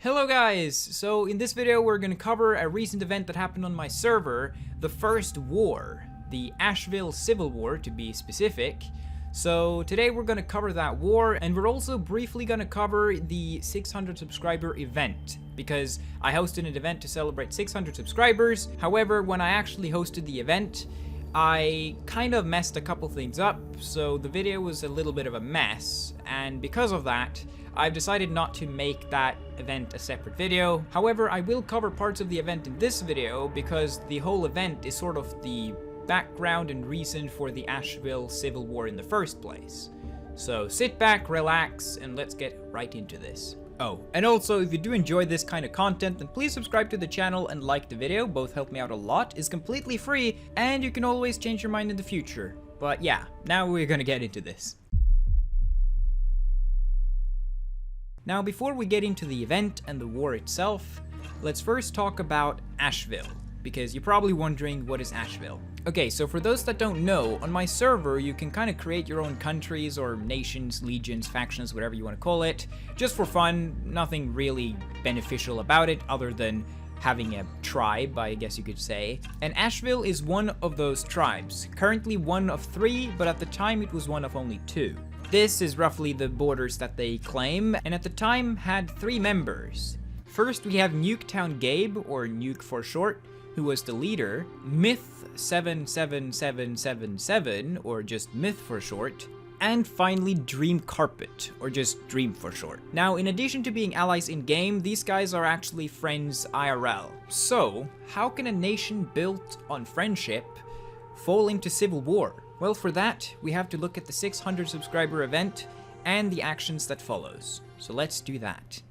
Hello guys! So in this video we're going to cover a recent event that happened on my server, the first war, the Ashville Civil War to be specific. So today we're going to cover that war, and we're also briefly going to cover the 600 subscriber event, because I hosted an event to celebrate 600 subscribers. However, when I actually hosted the event, I kind of messed a couple things up, so the video was a little bit of a mess, and because of that, I've decided not to make that event a separate video. However, I will cover parts of the event in this video because the whole event is sort of the background and reason for the Ashville Civil War in the first place. So sit back, relax, and let's get right into this. Oh, and also, if you do enjoy this kind of content, then please subscribe to the channel and like the video. Both help me out a lot, it's completely free, and you can always change your mind in the future. But yeah, now we're gonna get into this. Now, before we get into the event and the war itself, let's first talk about Ashville, because you're probably wondering, what is Ashville? Okay, so for those that don't know, on my server you can kind of create your own countries or nations, legions, factions, whatever you want to call it, just for fun. Nothing really beneficial about it other than having a tribe, I guess you could say. And Ashville is one of those tribes, currently one of 3, but at the time it was one of only 2. This is roughly the borders that they claim, and at the time had 3 members. First we have Nuketown Gabe, or Nuke for short, who was the leader, Myth 77777, or just Myth for short, and finally Dream Carpet, or just Dream for short. Now, in addition to being allies in-game, these guys are actually friends IRL. So, how can a nation built on friendship fall into civil war? Well, for that, we have to look at the 600 subscriber event and the actions that follows. So let's do that.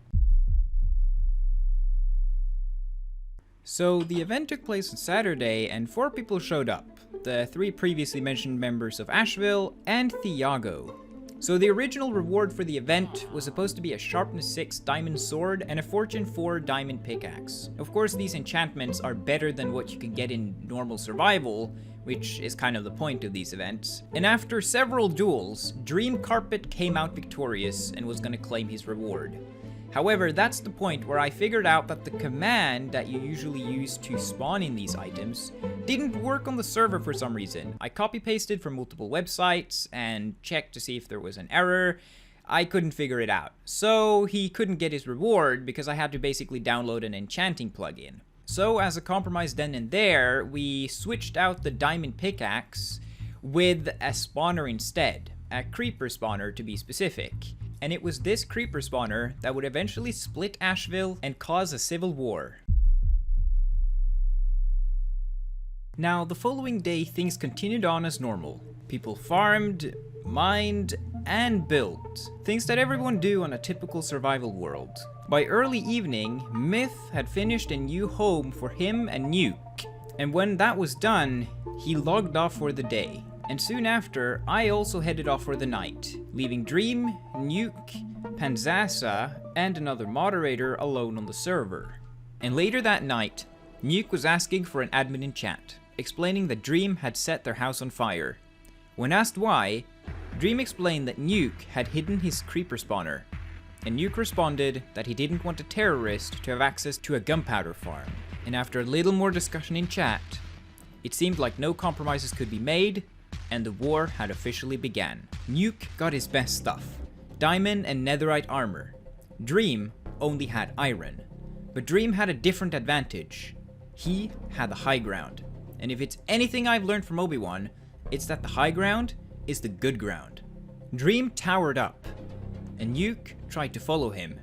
So the event took place on Saturday and 4 people showed up. The 3 previously mentioned members of Ashville and Thiago. So the original reward for the event was supposed to be a Sharpness 6 diamond sword and a Fortune 4 diamond pickaxe. Of course, these enchantments are better than what you can get in normal survival, which is kind of the point of these events. And after several duels, Dream Carpet came out victorious and was gonna claim his reward. However, that's the point where I figured out that the command that you usually use to spawn in these items didn't work on the server for some reason. I copy-pasted from multiple websites and checked to see if there was an error. I couldn't figure it out. So he couldn't get his reward because I had to basically download an enchanting plugin. So as a compromise then and there, we switched out the diamond pickaxe with a spawner instead. A creeper spawner to be specific. And it was this creeper spawner that would eventually split Ashville and cause a civil war. Now, the following day things continued on as normal. People farmed, mined, and built. Things that everyone do on a typical survival world. By early evening, Myth had finished a new home for him and Nuke. And when that was done, he logged off for the day. And soon after, I also headed off for the night, leaving Dream, Nuke, Panzassa, and another moderator alone on the server. And later that night, Nuke was asking for an admin in chat, explaining that Dream had set their house on fire. When asked why, Dream explained that Nuke had hidden his creeper spawner, and Nuke responded that he didn't want a terrorist to have access to a gunpowder farm. And after a little more discussion in chat, it seemed like no compromises could be made, and the war had officially begun. Nuke got his best stuff, diamond and netherite armor. Dream only had iron, but Dream had a different advantage. He had the high ground, and if it's anything I've learned from Obi-Wan, it's that the high ground is the good ground. Dream towered up, and Nuke tried to follow him.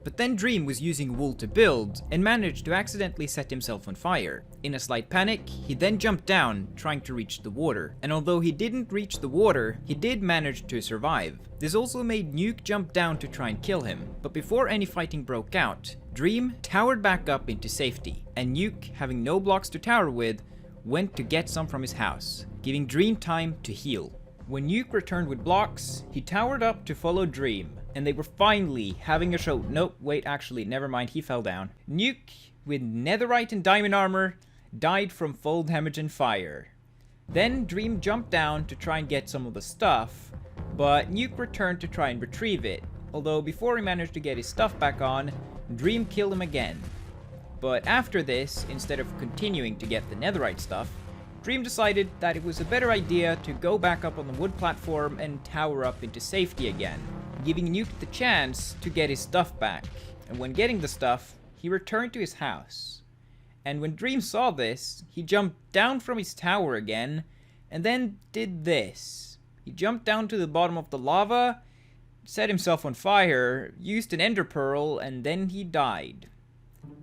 But then Dream was using wool to build and managed to accidentally set himself on fire. In a slight panic, he then jumped down, trying to reach the water. And although he didn't reach the water, he did manage to survive. This also made Nuke jump down to try and kill him. But before any fighting broke out, Dream towered back up into safety, and Nuke, having no blocks to tower with, went to get some from his house, giving Dream time to heal. When Nuke returned with blocks, he towered up to follow Dream, and they were finally having a show. Nope, wait, actually, never mind, he fell down. Nuke, with netherite and diamond armor, died from fall damage and fire. Then Dream jumped down to try and get some of the stuff, but Nuke returned to try and retrieve it, although before he managed to get his stuff back on, Dream killed him again. But after this, instead of continuing to get the netherite stuff, Dream decided that it was a better idea to go back up on the wood platform and tower up into safety again, giving Nuke the chance to get his stuff back. And when getting the stuff, he returned to his house. And when Dream saw this, he jumped down from his tower again, and then did this. He jumped down to the bottom of the lava, set himself on fire, used an ender pearl, and then he died.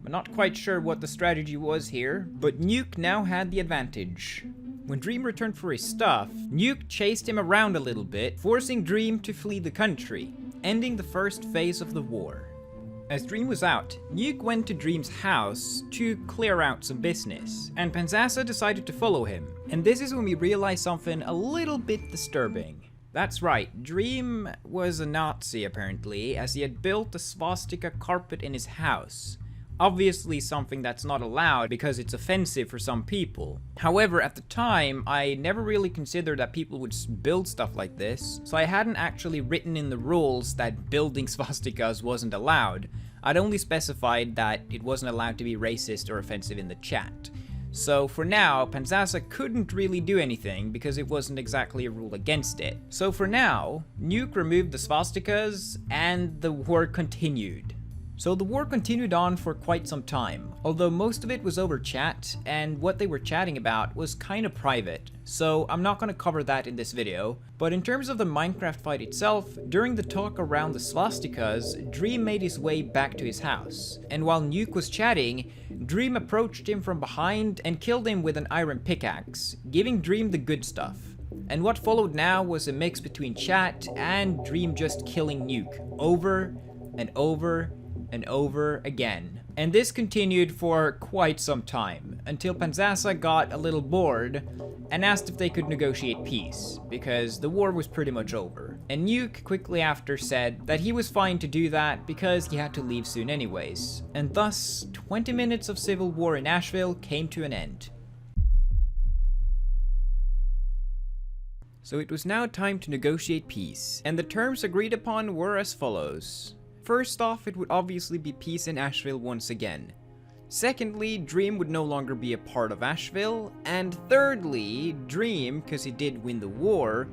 I'm not quite sure what the strategy was here, but Nuke now had the advantage. When Dream returned for his stuff, Nuke chased him around a little bit, forcing Dream to flee the country, ending the first phase of the war. As Dream was out, Nuke went to Dream's house to clear out some business, and Panzassa decided to follow him. And this is when we realize something a little bit disturbing. That's right, Dream was a Nazi apparently, as he had built a swastika carpet in his house. Obviously something that's not allowed because it's offensive for some people. However, at the time, I never really considered that people would build stuff like this, so I hadn't actually written in the rules that building swastikas wasn't allowed. I'd only specified that it wasn't allowed to be racist or offensive in the chat. So for now, Panzassa couldn't really do anything because it wasn't exactly a rule against it. So for now, Nuke removed the swastikas and the war continued. So the war continued on for quite some time, although most of it was over chat, and what they were chatting about was kind of private, so I'm not going to cover that in this video. But in terms of the Minecraft fight itself, during the talk around the swastikas, Dream made his way back to his house, and while Nuke was chatting, Dream approached him from behind and killed him with an iron pickaxe, giving Dream the good stuff. And what followed now was a mix between chat and Dream just killing Nuke, over and over and over again. And this continued for quite some time, until Panzassa got a little bored and asked if they could negotiate peace, because the war was pretty much over. And Nuke quickly after said that he was fine to do that because he had to leave soon anyways. And thus, 20 minutes of civil war in Ashville came to an end. So it was now time to negotiate peace, and the terms agreed upon were as follows. First off, it would obviously be peace in Ashville once again. Secondly, Dream would no longer be a part of Ashville. And thirdly, Dream, because he did win the war,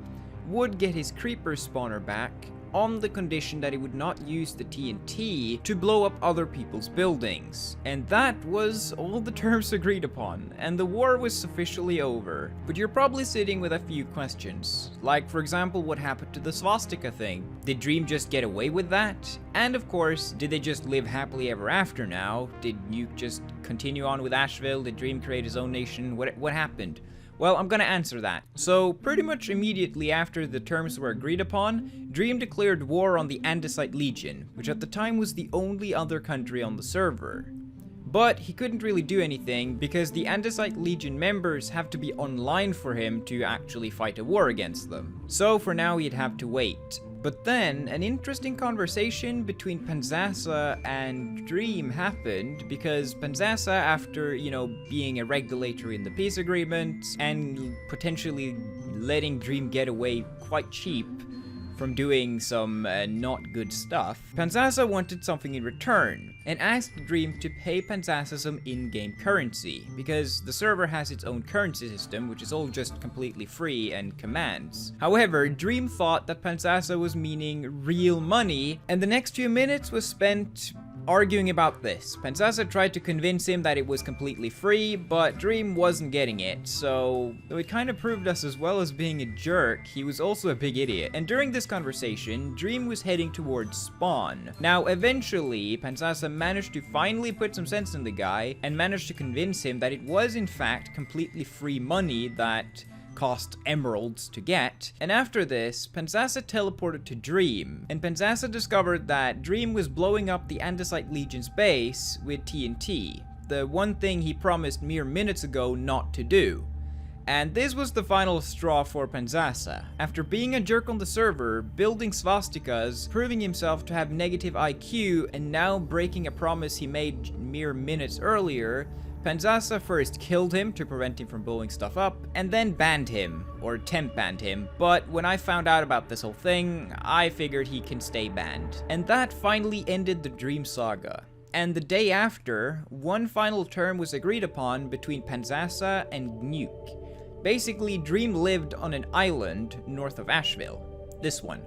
would get his creeper spawner back on the condition that he would not use the TNT to blow up other people's buildings. And that was all the terms agreed upon, and the war was officially over. But you're probably sitting with a few questions, like for example, what happened to the swastika thing? Did Dream just get away with that? And of course, did they just live happily ever after now? Did Nuke just continue on with Ashville? Did Dream create his own nation? What happened? Well, I'm gonna answer that. So, pretty much immediately after the terms were agreed upon, Dream declared war on the Andesite Legion, which at the time was the only other country on the server. But he couldn't really do anything because the Andesite Legion members have to be online for him to actually fight a war against them. So for now he'd have to wait. But then, an interesting conversation between Panzassa and Dream happened, because Panzassa, after, being a regulator in the peace agreement, and potentially letting Dream get away quite cheap from doing some not good stuff, Panzassa wanted something in return, and asked Dream to pay Panzassa some in-game currency, because the server has its own currency system, which is all just completely free and commands. However, Dream thought that Panzassa was meaning real money, and the next few minutes was spent arguing about this. Panzassa tried to convince him that it was completely free, but Dream wasn't getting it, so though it kind of proved us as well as being a jerk, he was also a big idiot. And during this conversation, Dream was heading towards spawn. Now, eventually, Panzassa managed to finally put some sense in the guy, and managed to convince him that it was in fact completely free money that cost emeralds to get. And after this, Panzassa teleported to Dream, and Panzassa discovered that Dream was blowing up the Andesite Legion's base with TNT, the one thing he promised mere minutes ago not to do. And this was the final straw for Panzassa. After being a jerk on the server, building swastikas, proving himself to have negative IQ, and now breaking a promise he made mere minutes earlier, Panzassa first killed him to prevent him from blowing stuff up, and then banned him, or temp banned him. But when I found out about this whole thing, I figured he can stay banned. And that finally ended the Dream saga. And the day after, one final term was agreed upon between Panzassa and Nuke. Basically, Dream lived on an island north of Ashville. This one.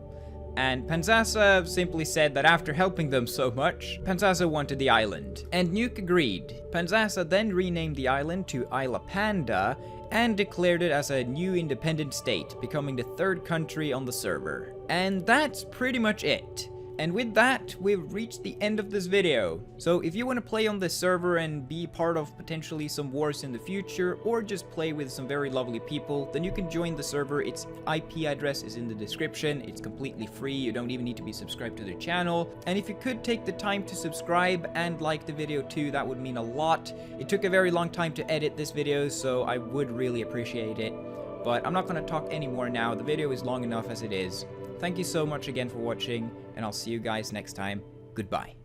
And Panzassa simply said that after helping them so much, Panzassa wanted the island. And Nuke agreed. Panzassa then renamed the island to Isla Panda and declared it as a new independent state, becoming the third country on the server. And that's pretty much it. And with that, we've reached the end of this video. So if you want to play on this server and be part of potentially some wars in the future, or just play with some very lovely people, then you can join the server. Its IP address is in the description. It's completely free. You don't even need to be subscribed to the channel. And if you could take the time to subscribe and like the video too, that would mean a lot. It took a very long time to edit this video, so I would really appreciate it. But I'm not going to talk anymore now. The video is long enough as it is. Thank you so much again for watching, and I'll see you guys next time. Goodbye.